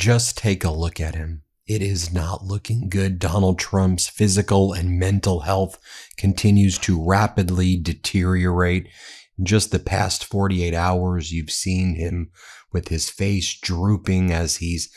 Just take a look at him. It is not looking good. Donald Trump's physical and mental health continues to rapidly deteriorate. In just the past 48 hours, you've seen him with his face drooping as he's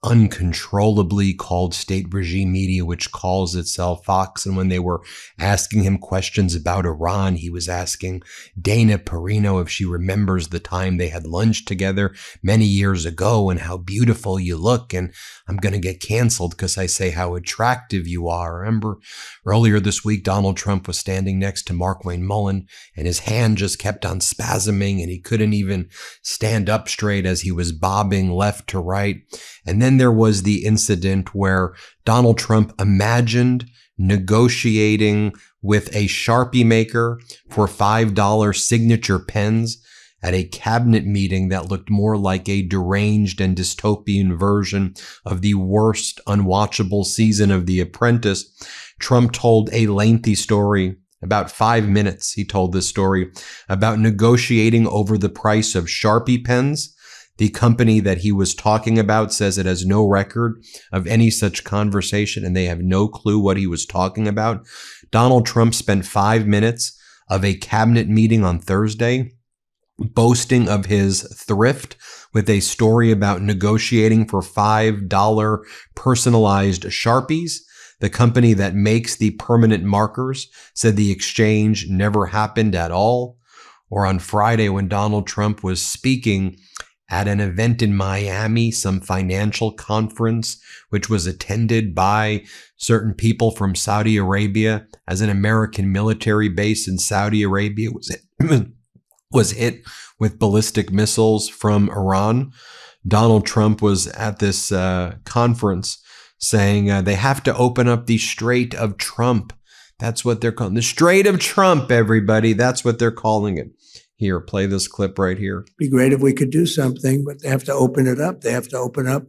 uncontrollably called state regime media, which calls itself Fox. And when they were asking him questions about Iran, he was asking Dana Perino if she remembers the time they had lunch together many years ago and how beautiful you look. And I'm going to get canceled because I say how attractive you are. Remember earlier this week, Donald Trump was standing next to Markwayne Mullin and his hand just kept on spasming and he couldn't even stand up straight as he was bobbing left to right. And then there was the incident where Donald Trump imagined negotiating with a Sharpie maker for $5 signature pens at a cabinet meeting that looked more like a deranged and dystopian version of the worst unwatchable season of The Apprentice. Trump told a lengthy story. About 5 minutes, he told this story about negotiating over the price of Sharpie pens. The company that he was talking about says it has no record of any such conversation and they have no clue what he was talking about. Donald Trump spent 5 minutes of a cabinet meeting on Thursday boasting of his thrift with a story about negotiating for $5 personalized Sharpies. The company that makes the permanent markers said the exchange never happened at all. Or on Friday when Donald Trump was speaking at an event in Miami, some financial conference, which was attended by certain people from Saudi Arabia, as an American military base in Saudi Arabia was hit with ballistic missiles from Iran. Donald Trump was at this conference saying they have to open up the Strait of Trump. That's what they're calling the Strait of Trump, everybody. That's what they're calling it. Here, play this clip right here. It'd be great if we could do something, but they have to open it up. They have to open up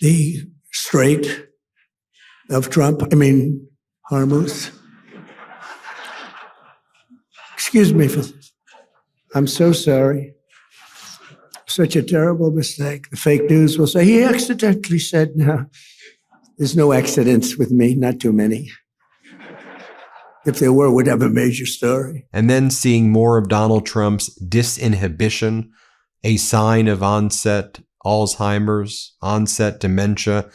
the Strait of Trump. Hormuz. Excuse me for this. I'm so sorry. Such a terrible mistake. The fake news will say, he accidentally said, no. There's no accidents with me, not too many. If there were, we'd have a major story. And then seeing more of Donald Trump's disinhibition, a sign of onset Alzheimer's, onset dementia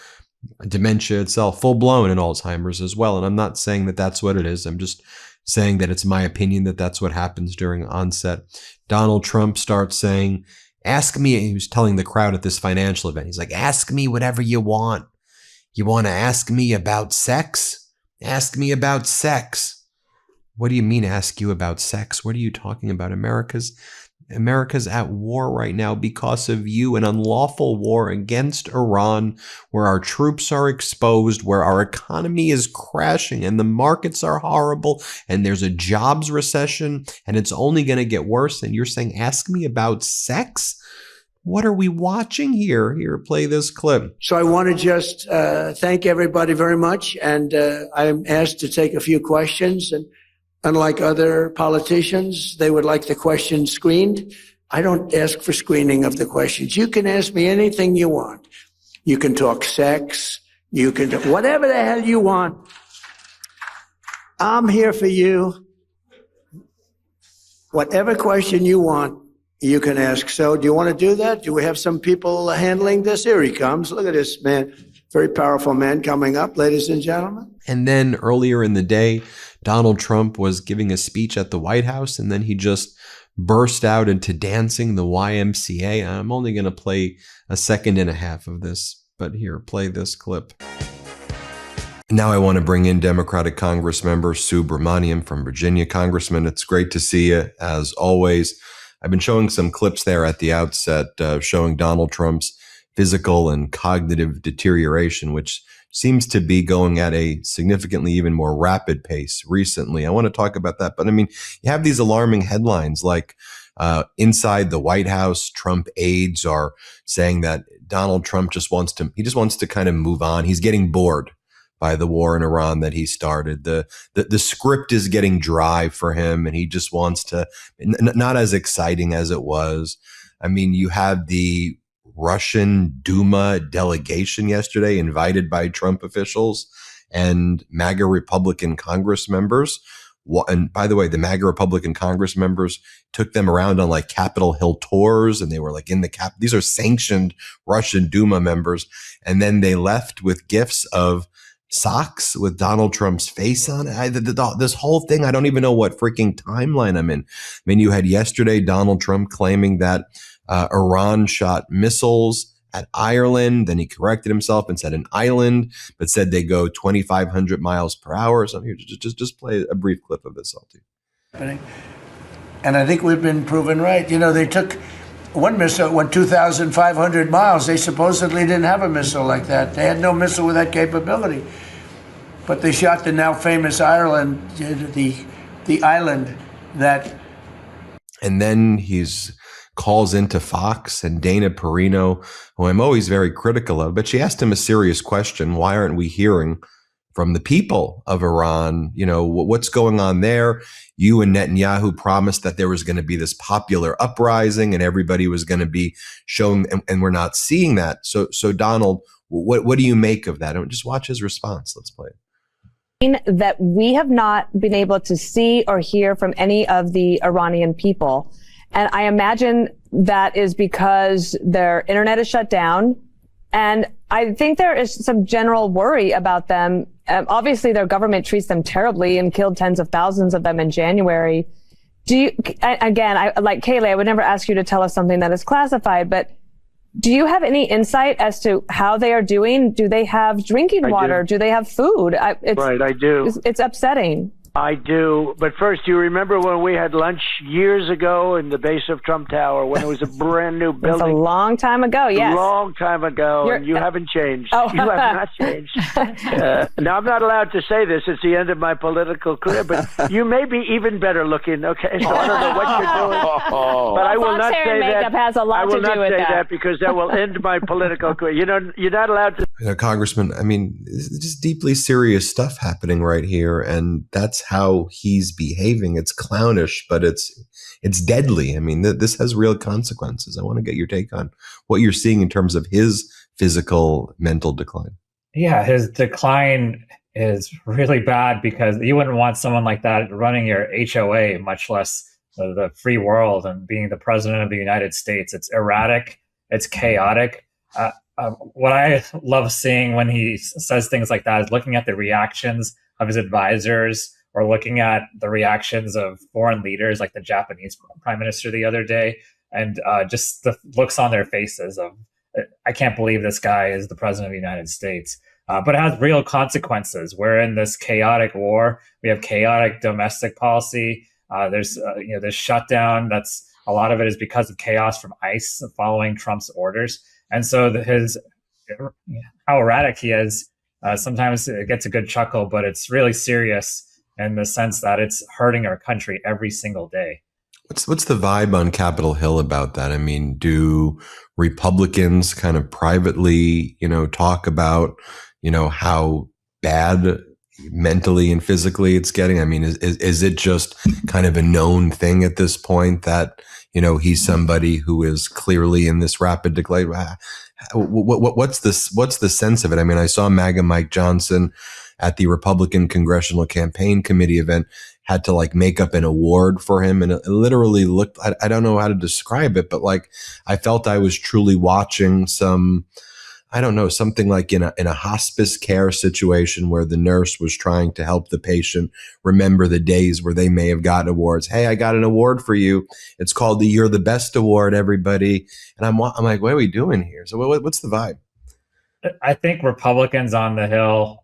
itself, full-blown in Alzheimer's as well. And I'm not saying that that's what it is. I'm just saying that it's my opinion that that's what happens during onset. Donald Trump starts saying, ask me, he was telling the crowd at this financial event, he's like, ask me whatever you want. You want to ask me about sex? Ask me about sex. What do you mean ask you about sex? What are you talking about? America's at war right now because of you, an unlawful war against Iran, where our troops are exposed, where our economy is crashing and the markets are horrible and there's a jobs recession and it's only going to get worse. And you're saying, ask me about sex? What are we watching here? Here, play this clip. So I want to just thank everybody very much. And I'm asked to take a few questions. And unlike other politicians, they would like the questions screened. I don't ask for screening of the questions. You can ask me anything you want. You can talk sex. You can do whatever the hell you want. I'm here for you. Whatever question you want, you can ask. So do you want to do that? Do we have some people handling this? Here he comes. Look at this man. Very powerful man coming up, ladies and gentlemen. And then earlier in the day, Donald Trump was giving a speech at the White House, and then he just burst out into dancing the YMCA. I'm only going to play a second and a half of this, but here, play this clip. Now I want to bring in Democratic Congressman Subramanyam from Virginia. Congressman, it's great to see you, as always. I've been showing some clips there at the outset showing Donald Trump's physical and cognitive deterioration, which seems to be going at a significantly even more rapid pace recently. I want to talk about that. But I mean, you have these alarming headlines like inside the White House, Trump aides are saying that Donald Trump just wants to kind of move on. He's getting bored by the war in Iran that he started. The script is getting dry for him, and he just wants to, not as exciting as it was. I mean, you have the Russian Duma delegation yesterday invited by Trump officials and MAGA Republican Congress members. And by the way, the MAGA Republican Congress members took them around on like Capitol Hill tours, and they were like in the cap. These are sanctioned Russian Duma members. And then they left with gifts of socks with Donald Trump's face on it. This whole thing, I don't even know what freaking timeline I'm in. I mean, you had yesterday Donald Trump claiming that Iran shot missiles at Ireland. Then he corrected himself and said an island, but said they go 2,500 miles per hour. So here, just play a brief clip of this, Alti. And I think we've been proven right. You know, they took one missile, went 2,500 miles. They supposedly didn't have a missile like that. They had no missile with that capability. But they shot the now famous Ireland, the island that. And then he's calls into Fox, and Dana Perino, who I'm always very critical of, but she asked him a serious question. Why aren't we hearing from the people of Iran? You know, what's going on there? You and Netanyahu promised that there was going to be this popular uprising and everybody was going to be shown, and we're not seeing that. So Donald, what do you make of that? Just watch his response. Let's play it. That we have not been able to see or hear from any of the Iranian people. And I imagine that is because their internet is shut down. And I think there is some general worry about them. Obviously, their government treats them terribly and killed tens of thousands of them in January. Again, like Kayleigh, I would never ask you to tell us something that is classified, but do you have any insight as to how they are doing? Do they have drinking water? Do they have food? Right, I do. It's upsetting. I do. But first, do you remember when we had lunch years ago in the base of Trump Tower when it was a brand new building? It's a long time ago, yes. A long time ago, and you haven't changed. Oh. You have not changed. Now, I'm not allowed to say this. It's the end of my political career, but you may be even better looking, okay? So I don't know what you're doing. But I will not say that. Has a lot I will to do not with say that. that because that will end my political career. You know, you're not allowed to. You know, Congressman, I mean, it's just deeply serious stuff happening right here, and that's how he's behaving. It's clownish, but it's deadly. I mean, this has real consequences. I want to get your take on what you're seeing in terms of his physical, mental decline. Yeah, his decline is really bad because you wouldn't want someone like that running your HOA, much less the free world and being the president of the United States. It's erratic. It's chaotic. What I love seeing when he says things like that is looking at the reactions of his advisors or looking at the reactions of foreign leaders like the Japanese prime minister the other day, and just the looks on their faces of, I can't believe this guy is the president of the United States. But it has real consequences. We're in this chaotic war. We have chaotic domestic policy. There's this shutdown. That's a lot of it is because of chaos from ICE following Trump's orders. And so how erratic he is, sometimes it gets a good chuckle, but it's really serious in the sense that it's hurting our country every single day. What's the vibe on Capitol Hill about that? I mean, do Republicans kind of privately, talk about, how bad mentally and physically it's getting? I mean, is it just kind of a known thing at this point that, he's somebody who is clearly in this rapid decline? What's the sense of it? I mean, I saw MAGA Mike Johnson at the Republican Congressional Campaign Committee event had to make up an award for him. And it literally looked, I don't know how to describe it, but I felt I was truly watching something like in a hospice care situation where the nurse was trying to help the patient remember the days where they may have gotten awards. Hey, I got an award for you. It's called the You're the Best Award, everybody. And I'm like, what are we doing here? So what's the vibe? I think Republicans on the Hill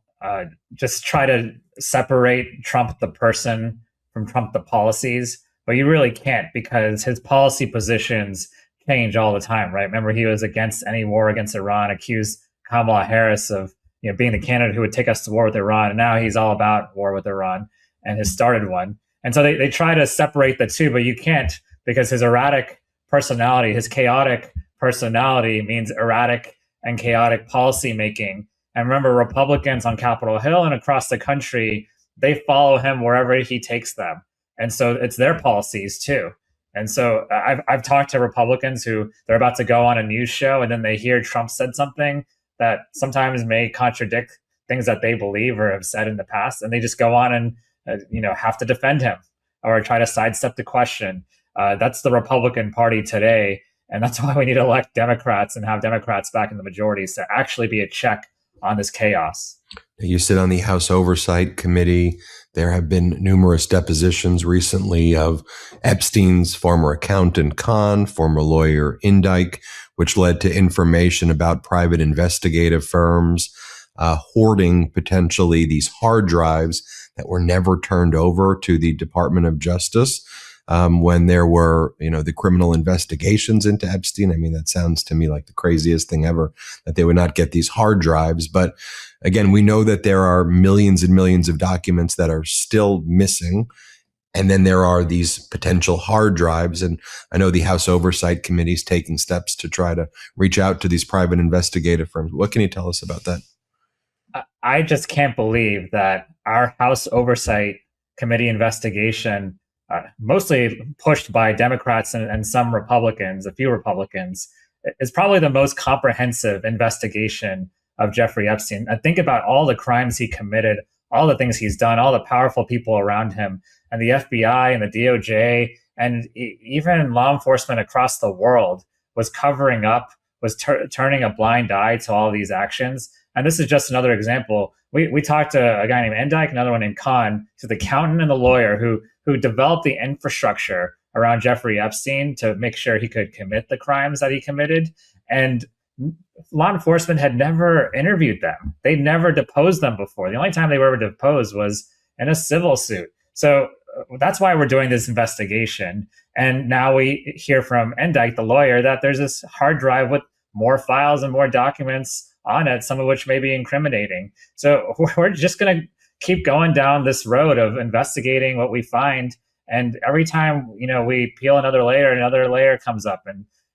just try to separate Trump the person from Trump the policies, but you really can't because his policy positions change all the time, right? Remember, he was against any war against Iran, accused Kamala Harris of being the candidate who would take us to war with Iran, and now he's all about war with Iran and has started one. And so they try to separate the two, but you can't because his erratic personality, his chaotic personality means erratic and chaotic policy making. And remember, Republicans on Capitol Hill and across the country, they follow him wherever he takes them. And so it's their policies too. And so I've talked to Republicans who they're about to go on a news show and then they hear Trump said something that sometimes may contradict things that they believe or have said in the past, and they just go on and have to defend him or try to sidestep the question. That's the Republican Party today, and that's why we need to elect Democrats and have Democrats back in the majorities to actually be a check on this chaos. You sit on the House Oversight Committee. There have been numerous depositions recently of Epstein's former accountant, Khan, former lawyer, Indyke, which led to information about private investigative firms hoarding potentially these hard drives that were never turned over to the Department of Justice when there were, the criminal investigations into Epstein. I mean, that sounds to me like the craziest thing ever, that they would not get these hard drives. But again, we know that there are millions and millions of documents that are still missing. And then there are these potential hard drives. And I know the House Oversight Committee is taking steps to try to reach out to these private investigative firms. What can you tell us about that? I just can't believe that our House Oversight Committee investigation, mostly pushed by Democrats and some Republicans, a few Republicans, is probably the most comprehensive investigation of Jeffrey Epstein. And think about all the crimes he committed, all the things he's done, all the powerful people around him, and the FBI and the DOJ, and even law enforcement across the world was covering up, was turning a blind eye to all these actions. And this is just another example. We talked to a guy named Indyke, another one named Khan, to the accountant and the lawyer who developed the infrastructure around Jeffrey Epstein to make sure he could commit the crimes that he committed. And law enforcement had never interviewed them. They'd never deposed them before. The only time they were ever deposed was in a civil suit. So that's why we're doing this investigation. And now we hear from Indyke, the lawyer, that there's this hard drive with more files and more documents on it, some of which may be incriminating. So we're just going to keep going down this road of investigating what we find. And every time, we peel another layer comes up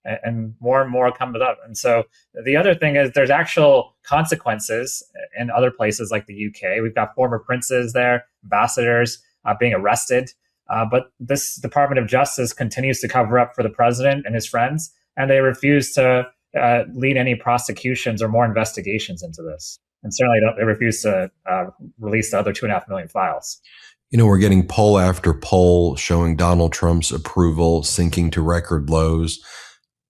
and more comes up. And so the other thing is there's actual consequences in other places like the UK. We've got former princes there, ambassadors being arrested. But this Department of Justice continues to cover up for the president and his friends, and they refuse to lead any prosecutions or more investigations into this. And certainly they refuse to release the other 2.5 million files. We're getting poll after poll showing Donald Trump's approval sinking to record lows.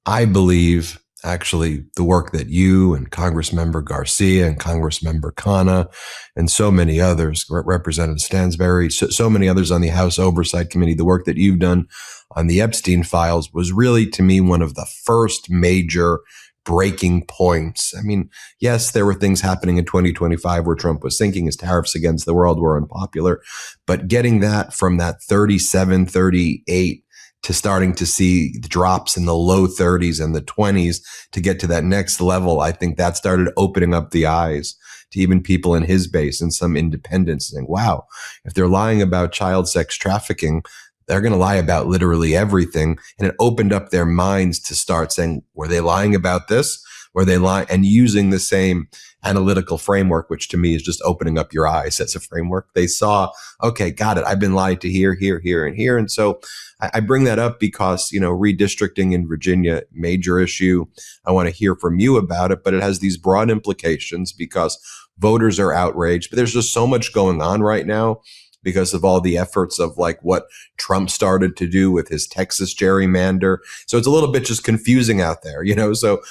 I believe, actually, the work that you and Congressmember Garcia and Congressmember Khanna and so many others, Representative Stansberry, so many others on the House Oversight Committee, the work that you've done on the Epstein files was really, to me, one of the first major breaking points. I mean, yes, there were things happening in 2025 where Trump was sinking, his tariffs against the world were unpopular, but getting that from that 37, 38 to starting to see the drops in the low 30s and the 20s to get to that next level, I think that started opening up the eyes to even people in his base and some independents saying, wow, if they're lying about child sex trafficking, they're going to lie about literally everything. And it opened up their minds to start saying, were they lying about this? Were they lying? And using the same analytical framework, which to me is just opening up your eyes as a framework. They saw, okay, got it. I've been lied to here, and here. And so I bring that up because, redistricting in Virginia, major issue. I want to hear from you about it, but it has these broad implications because voters are outraged. But there's just so much going on right now because of all the efforts of like what Trump started to do with his Texas gerrymander. So it's a little bit just confusing out there, so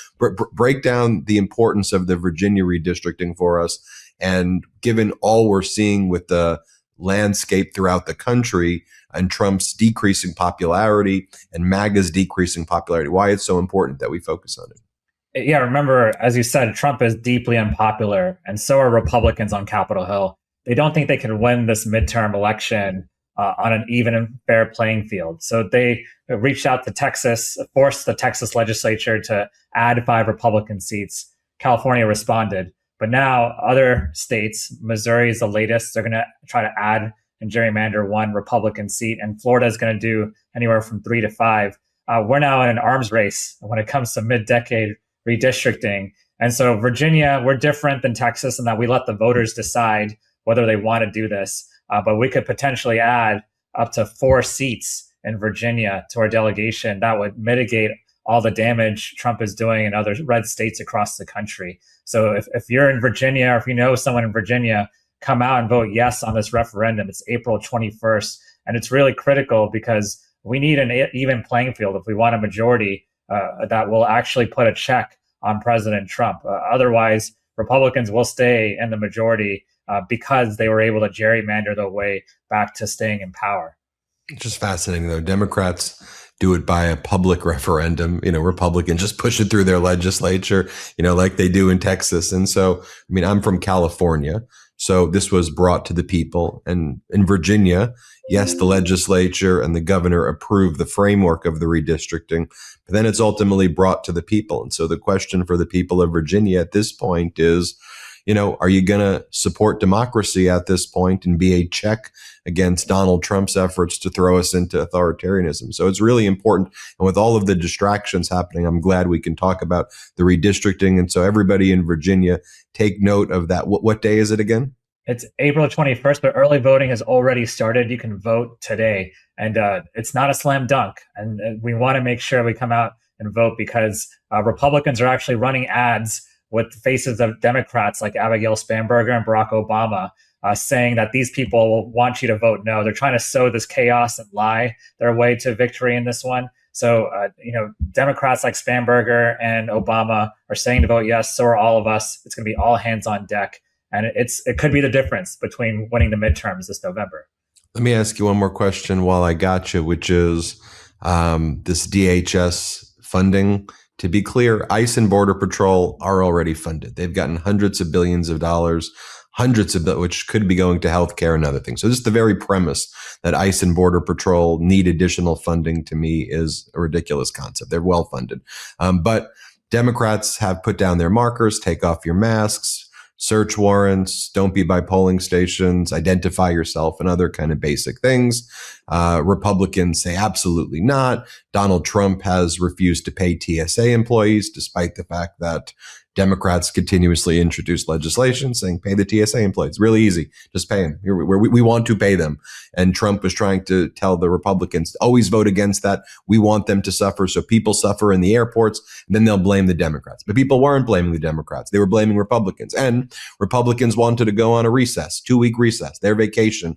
break down the importance of the Virginia redistricting for us. And given all we're seeing with the landscape throughout the country and Trump's decreasing popularity and MAGA's decreasing popularity, why it's so important that we focus on it. Yeah, remember, as you said, Trump is deeply unpopular, and so are Republicans on Capitol Hill. They don't think they can win this midterm election on an even and fair playing field. So they reached out to Texas, forced the Texas legislature to add 5 Republican seats. California responded. But now other states, Missouri is the latest, they're going to try to add and gerrymander 1 Republican seat. And Florida is going to do anywhere from 3 to 5. We're now in an arms race when it comes to mid-decade redistricting. And so Virginia, we're different than Texas in that we let the voters decide whether they want to do this. But we could potentially add up to 4 seats in Virginia to our delegation, that would mitigate all the damage Trump is doing in other red states across the country. So if you're in Virginia, or if you know someone in Virginia, come out and vote yes on this referendum. It's April 21st. And it's really critical because we need an even playing field if we want a majority that will actually put a check on President Trump. Otherwise, Republicans will stay in the majority because they were able to gerrymander their way back to staying in power. It's just fascinating, though. Democrats do it by a public referendum. Republicans just push it through their legislature, like they do in Texas. And so, I'm from California. So this was brought to the people. And in Virginia, yes, the legislature and the governor approved the framework of the redistricting, but then it's ultimately brought to the people. And so the question for the people of Virginia at this point is, are you going to support democracy at this point and be a check against Donald Trump's efforts to throw us into authoritarianism? So it's really important. And with all of the distractions happening, I'm glad we can talk about the redistricting. And so everybody in Virginia, take note of that. What day is it again? It's April 21st, but early voting has already started. You can vote today. And it's not a slam dunk. And we want to make sure we come out and vote because Republicans are actually running ads with faces of Democrats like Abigail Spanberger and Barack Obama, saying that these people want you to vote no. They're trying to sow this chaos and lie their way to victory in this one. So, Democrats like Spanberger and Obama are saying to vote yes. So are all of us. It's going to be all hands on deck. And it could be the difference between winning the midterms this November. Let me ask you one more question while I got you, which is this DHS funding. To be clear, ICE and Border Patrol are already funded. They've gotten hundreds of billions of dollars, which could be going to healthcare and other things. So just the very premise that ICE and Border Patrol need additional funding to me is a ridiculous concept. They're well funded. But Democrats have put down their markers, take off your masks, search warrants, don't be by polling stations, identify yourself, and other kind of basic things. Republicans say absolutely not. Donald Trump has refused to pay TSA employees, despite the fact that Democrats continuously introduce legislation saying pay the TSA employees. Really easy. Just pay them. We want to pay them. And Trump was trying to tell the Republicans, always vote against that. We want them to suffer. So people suffer in the airports, and then they'll blame the Democrats. But people weren't blaming the Democrats. They were blaming Republicans. And Republicans wanted to go on a recess, 2-week recess, their vacation,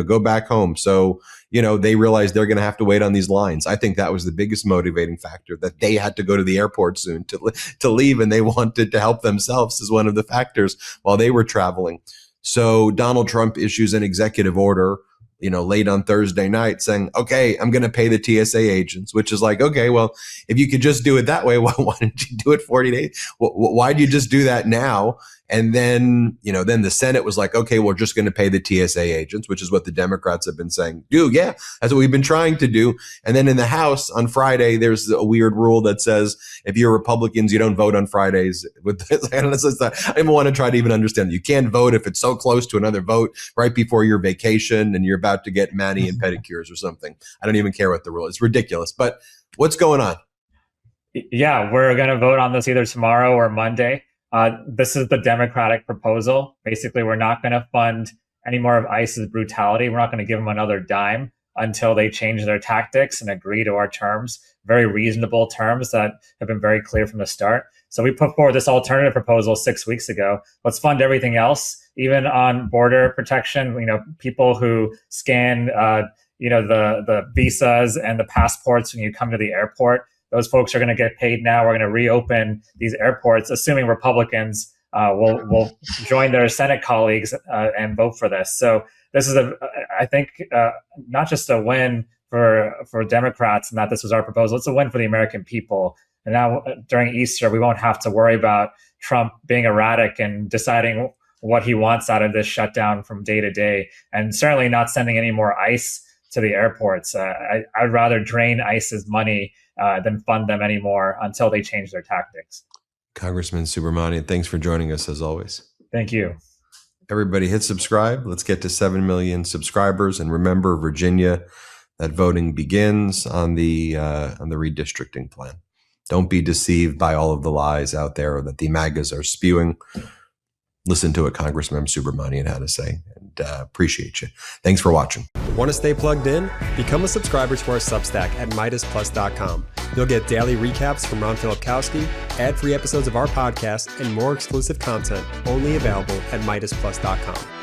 go back home. So, they realized they're going to have to wait on these lines. I think that was the biggest motivating factor, that they had to go to the airport soon to leave, and they wanted to help themselves as one of the factors while they were traveling. So Donald Trump issues an executive order, late on Thursday night saying, okay, I'm going to pay the TSA agents, which is like, okay, well, if you could just do it that way, why didn't you do it 40 days? Why did you just do that now? And then, then the Senate was like, okay, we're just going to pay the TSA agents, which is what the Democrats have been saying. Yeah, that's what we've been trying to do. And then in the House on Friday, there's a weird rule that says if you're Republicans, you don't vote on Fridays. I don't even want to try to even understand. You can't vote if it's so close to another vote right before your vacation and you're about to get mani and pedicures or something. I don't even care what the rule is. It's ridiculous. But what's going on? Yeah, we're going to vote on this either tomorrow or Monday. This is the Democratic proposal. Basically, we're not going to fund any more of ICE's brutality. We're not going to give them another dime until they change their tactics and agree to our terms, very reasonable terms that have been very clear from the start. So we put forward this alternative proposal 6 weeks ago. Let's fund everything else, even on border protection. People who scan, the visas and the passports when you come to the airport. Those folks are going to get paid now. We're going to reopen these airports, assuming Republicans will join their Senate colleagues and vote for this. So this is, I think, not just a win for Democrats and that this was our proposal. It's a win for the American people. And now during Easter, we won't have to worry about Trump being erratic and deciding what he wants out of this shutdown from day to day, and certainly not sending any more ICE to the airports. I'd rather drain ICE's money than fund them anymore until they change their tactics. Congressman Subramanyam, thanks for joining us as always. Thank you. Everybody hit subscribe. Let's get to 7 million subscribers. And remember, Virginia, that voting begins on the redistricting plan. Don't be deceived by all of the lies out there that the MAGAs are spewing. Listen to what Congressman Subramanyam had to say, and appreciate you. Thanks for watching. Want to stay plugged in? Become a subscriber to our Substack at MeidasPlus.com. You'll get daily recaps from Ron Filipkowski, ad-free episodes of our podcast, and more exclusive content only available at MeidasPlus.com.